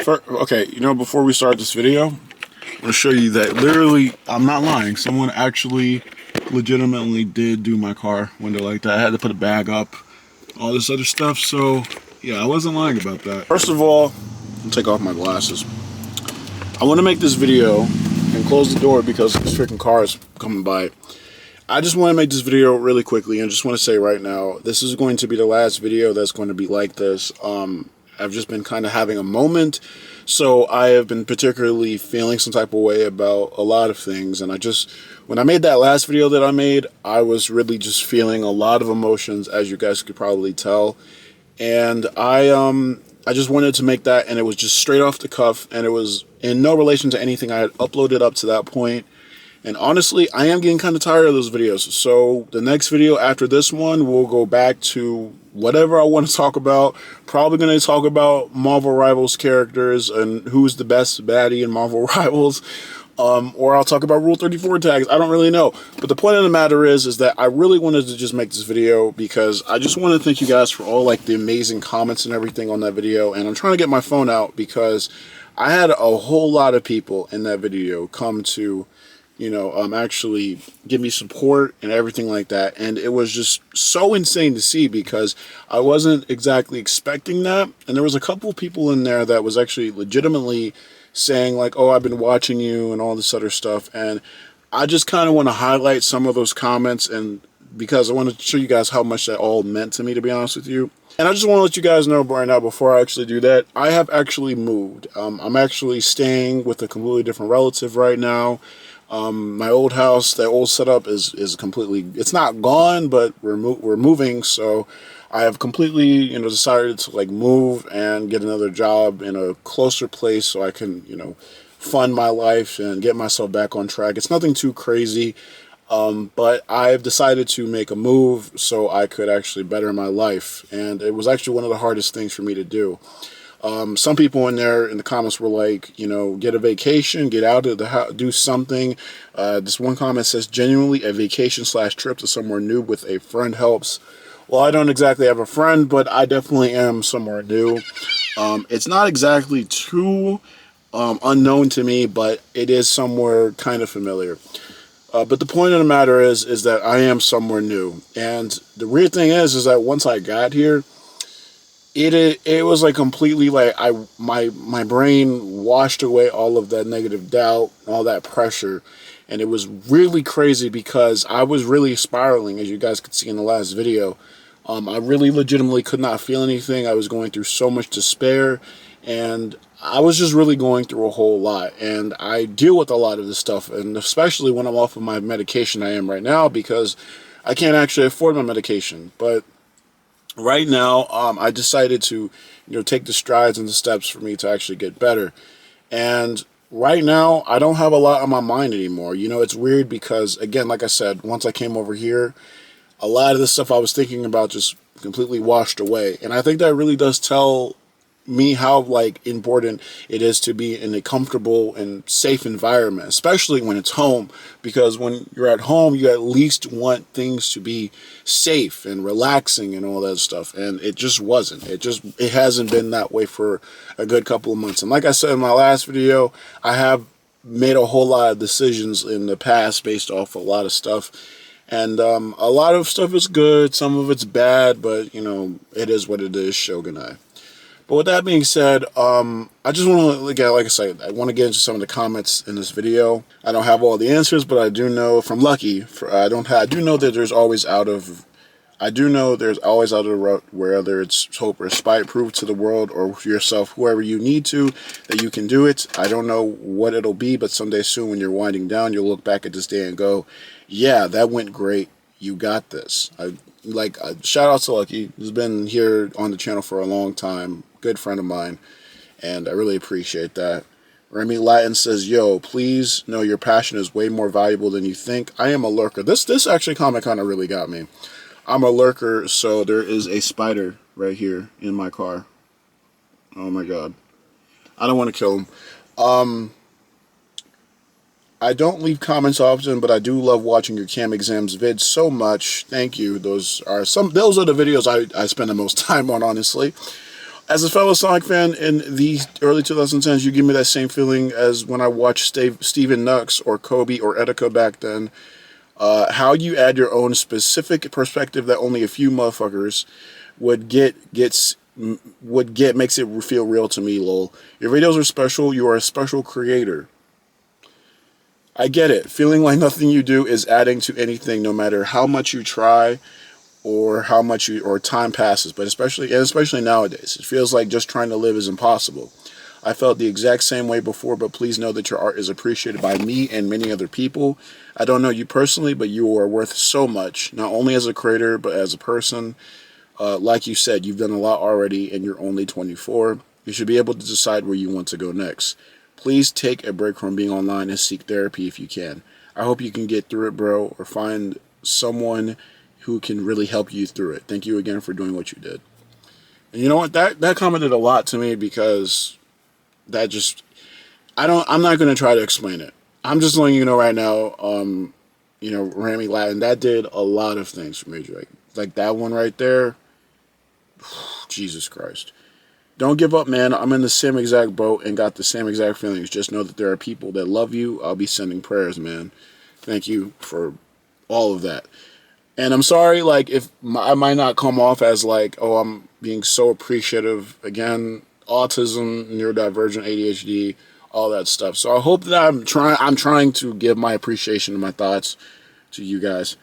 Okay, before we start this video, I'm going to show you that literally, I'm not lying, someone actually legitimately did do my car window like that. I had to put a bag up, all this other stuff, so yeah, I wasn't lying about that. First of all, I'll take off my glasses. I want to make this video and close the door because this freaking car is coming by. I just want to make this video really quickly and just want to say right now, this is going to be the last video that's going to be like this. I've just been kind of having a moment, so I have been particularly feeling some type of way about a lot of things, and when I made that last video that I made, I was really just feeling a lot of emotions, as you guys could probably tell, and I just wanted to make that, and it was just straight off the cuff, and it was in no relation to anything I had uploaded up to that point. And honestly, I am getting kind of tired of those videos. So the next video after this one, we'll go back to whatever I want to talk about. Probably going to talk about Marvel Rivals characters and who's the best baddie in Marvel Rivals. Or I'll talk about Rule 34 tags. I don't really know. But the point of the matter is that I really wanted to just make this video because I just want to thank you guys for all the amazing comments and everything on that video. And I'm trying to get my phone out because I had a whole lot of people in that video come to actually give me support and everything like that. And it was just so insane to see because I wasn't exactly expecting that. And there was a couple of people in there that was actually legitimately saying oh, I've been watching you and all this other stuff. And I just kind of want to highlight some of those comments, and because I want to show you guys how much that all meant to me, to be honest with you. And I just want to let you guys know right now, before I actually do that, I have actually moved. I'm actually staying with a completely different relative right now. My old house, that old setup is completely, it's not gone, but we're moving, so I have completely, decided to move and get another job in a closer place so I can, fund my life and get myself back on track. It's nothing too crazy, but I've decided to make a move so I could actually better my life, and it was actually one of the hardest things for me to do. Some people in there in the comments were like, get a vacation, get out of the house, do something. This one comment says, genuinely a vacation/trip to somewhere new with a friend helps. Well, I don't exactly have a friend, but I definitely am somewhere new. It's not exactly too unknown to me, but it is somewhere kind of familiar. But the point of the matter is that I am somewhere new. And the weird thing is that once I got here, it was completely my brain washed away all of that negative doubt, all that pressure, and it was really crazy because I was really spiraling, as you guys could see in the last video. I really legitimately could not feel anything. I was going through so much despair, and I was just really going through a whole lot. And I deal with a lot of this stuff, and especially when I'm off of my medication I am right now, because I can't actually afford my medication. But right now, I decided to, take the strides and the steps for me to actually get better. And right now, I don't have a lot on my mind anymore. It's weird because, again, like I said, once I came over here, a lot of the stuff I was thinking about just completely washed away. And I think that really does tell me how important it is to be in a comfortable and safe environment, especially when it's home, because when you're at home, you at least want things to be safe and relaxing and all that stuff, and it just wasn't. It hasn't been that way for a good couple of months. And like I said in my last video, I have made a whole lot of decisions in the past based off a lot of stuff, and a lot of stuff is good, some of it's bad, but it is what it is, Shogunai. But with that being said, I just want to, like I said, I want to get into some of the comments in this video. I don't have all the answers, but I do know from Lucky, I do know that there's always out of the route, whether it's hope or spite, prove to the world or yourself, whoever you need to, that you can do it. I don't know what it'll be, but someday soon when you're winding down, you'll look back at this day and go, yeah, that went great. You got this. Shout out to Lucky, who's been here on the channel for a long time. Good friend of mine, and I really appreciate that. Remy Latin says, yo, please know your passion is way more valuable than you think. I am a lurker. This actually comment kind of really got me. I'm a lurker, so there is a spider right here in my car. Oh my god. I don't want to kill him. I don't leave comments often, but I do love watching your cam exams vids so much. Thank you. Those are the videos I spend the most time on, honestly. As a fellow Sonic fan in the early 2010s, you give me that same feeling as when I watched Steven Nux or Kobe or Etika back then. How you add your own specific perspective that only a few motherfuckers would get makes it feel real to me, lol. Your videos are special. You are a special creator. I get it. Feeling like nothing you do is adding to anything, no matter how much you try or how much time passes. But especially nowadays, it feels like just trying to live is impossible. I felt the exact same way before, but please know that your art is appreciated by me and many other people. I don't know you personally, but you are worth so much, not only as a creator, but as a person. Like you said, you've done a lot already, and you're only 24. You should be able to decide where you want to go next. Please take a break from being online and seek therapy if you can. I hope you can get through it, bro, or find someone who can really help you through it. Thank you again for doing what you did. And you know what? That commented a lot to me, because that just, I'm not going to try to explain it. I'm just letting you know right now, Rami Latin, that did a lot of things for me, Drake. Like that one right there. Jesus Christ. Don't give up, man. I'm in the same exact boat and got the same exact feelings. Just know that there are people that love you. I'll be sending prayers, man. Thank you for all of that. And I'm sorry, like, if I might not come off as like, oh, I'm being so appreciative. Again, autism, neurodivergent, ADHD, all that stuff. So I hope that I'm trying to give my appreciation and my thoughts to you guys.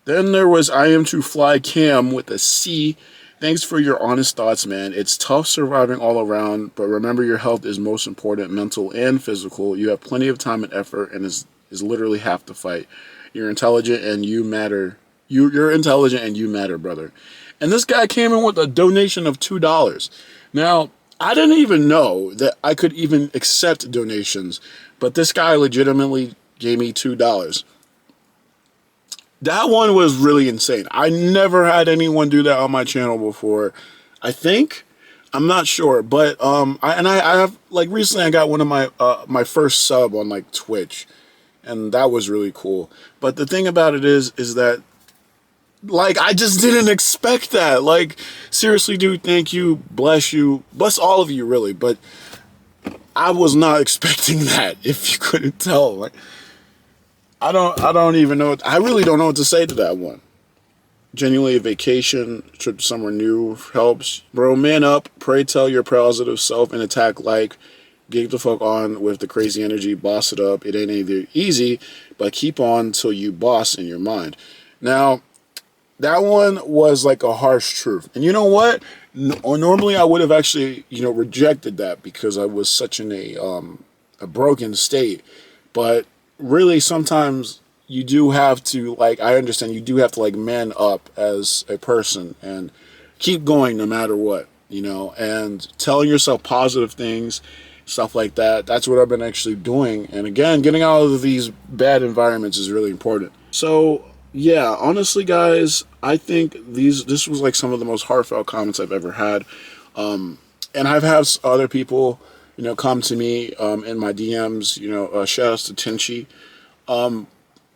Then there was I Am to Fly Cam with a C. Thanks for your honest thoughts, man. It's tough surviving all around, but remember your health is most important, mental and physical. You have plenty of time and effort, and is literally half the fight. You're intelligent and you matter. You're intelligent and you matter, brother. And this guy came in with a donation of $2. Now, I didn't even know that I could even accept donations, but this guy legitimately gave me $2. That one was really insane. I never had anyone do that on my channel before. I think, I'm not sure, but I have, like, recently I got one of my my first sub on like Twitch, and that was really cool. But the thing about it is that, like, I just didn't expect that. Like, seriously, dude, thank you, bless all of you, really. But I was not expecting that. If you couldn't tell, like, I don't even know. I really don't know what to say to that one. Genuinely, a vacation, trip somewhere new helps. Bro, man up, pray tell your positive self and attack like, get the fuck on with the crazy energy, boss it up. It ain't either easy, but keep on till you boss in your mind. Now, that one was like a harsh truth. And you know what? Normally I would have actually, rejected that because I was such in a broken state. But really, sometimes you do have to, like, I understand you do have to, like, man up as a person and keep going no matter what, and telling yourself positive things, stuff like that. That's what I've been actually doing. And again, getting out of these bad environments is really important. So, yeah, honestly, guys, I think this was like some of the most heartfelt comments I've ever had. And I've had other people, come to me in my DMs, shout outs to Tenchi.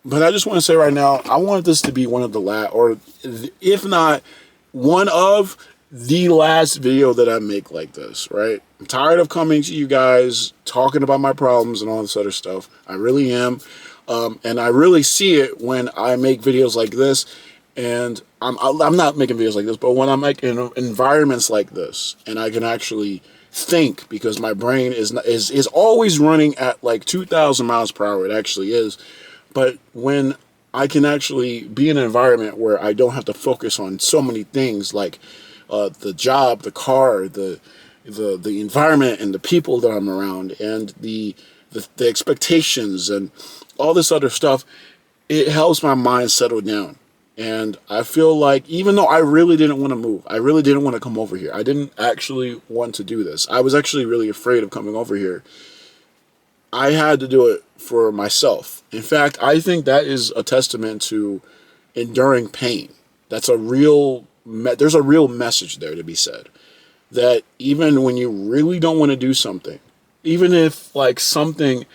But I just want to say right now, I want this to be one of the last, or if not, one of the last video that I make like this, right? I'm tired of coming to you guys, talking about my problems and all this other stuff. I really am. And I really see it when I make videos like this, and I'm not making videos like this, but when I'm like in environments like this, and I can actually think, because my brain is always running at like 2,000 miles per hour. It actually is. But when I can actually be in an environment where I don't have to focus on so many things, like the job, the car, the environment, and the people that I'm around, and the expectations and all this other stuff, it helps my mind settle down. And I feel like, even though I really didn't want to move, I really didn't want to come over here, I didn't actually want to do this, I was actually really afraid of coming over here, I had to do it for myself. In fact, I think that is a testament to enduring pain. There's a real message there to be said. That even when you really don't want to do something, even if like something,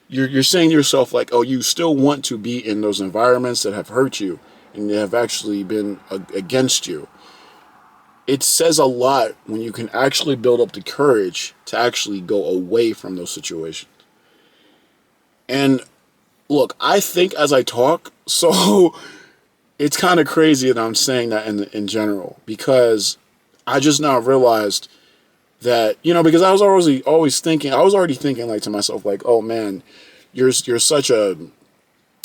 you're saying to yourself like, oh, you still want to be in those environments that have hurt you and have actually been against you. it says a lot when you can actually build up the courage to actually go away from those situations. And look, I think as I talk, so it's kind of crazy that I'm saying that in general, because I just now realized that, you know, because I was already thinking like to myself, like, oh man, you're such a,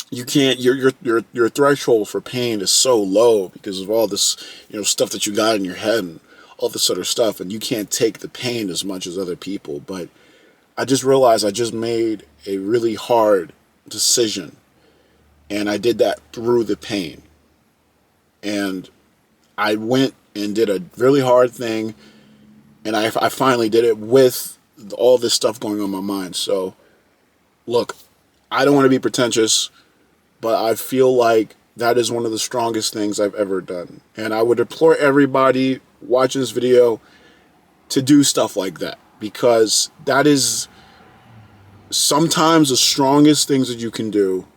you can't, your threshold for pain is so low because of all this, you know, stuff that you got in your head and all this sort of stuff, and you can't take the pain as much as other people. But I just realized I just made a really hard decision, and I did that through the pain. And I went and did a really hard thing, and I finally did it with all this stuff going on in my mind. So, look, I don't want to be pretentious, but I feel like that is one of the strongest things I've ever done. And I would implore everybody watching this video to do stuff like that, because that is sometimes the strongest things that you can do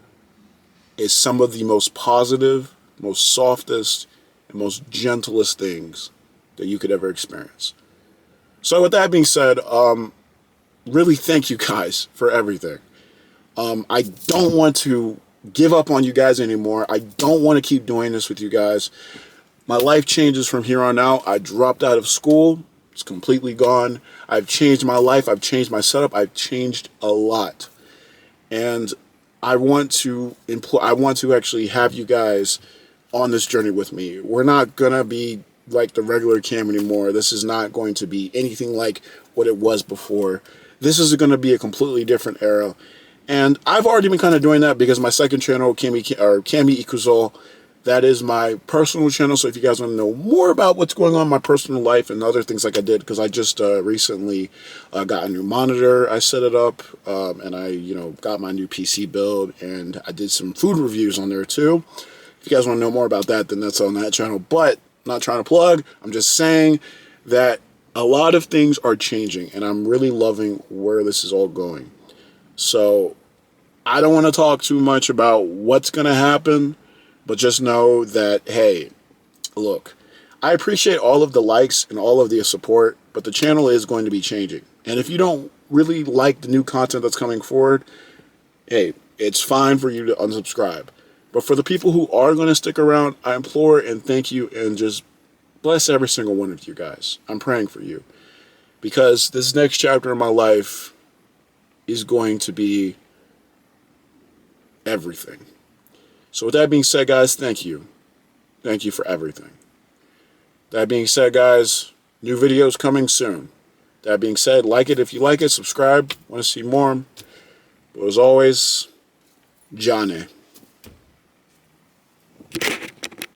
is some of the most positive, most softest, and most gentlest things that you could ever experience. So with that being said, really thank you guys for everything. I don't want to give up on you guys anymore. I don't want to keep doing this with you guys. My life changes from here on out. I dropped out of school. It's completely gone. I've changed my life. I've changed my setup. I've changed a lot. And I want to actually have you guys on this journey with me. We're not going to be like the regular Cam anymore. This is not going to be anything like what it was before. This is going to be a completely different era. And I've already been kind of doing that because my second channel, KamyKam, that is my personal channel. So if you guys want to know more about what's going on in my personal life and other things like I did, because I just recently got a new monitor. I set it up, and I, got my new PC build, and I did some food reviews on there too. If you guys want to know more about that, then that's on that channel. But I'm not trying to plug. I'm just saying that a lot of things are changing, and I'm really loving where this is all going. So I don't want to talk too much about what's going to happen, but just know that, hey, look, I appreciate all of the likes and all of the support, but the channel is going to be changing. And if you don't really like the new content that's coming forward, hey, it's fine for you to unsubscribe. But for the people who are going to stick around, I implore and thank you, and just bless every single one of you guys. I'm praying for you, because this next chapter in my life is going to be everything. So with that being said, guys, thank you. Thank you for everything. That being said, guys, new videos coming soon. That being said, like it if you like it, subscribe, want to see more. But as always, Johnny.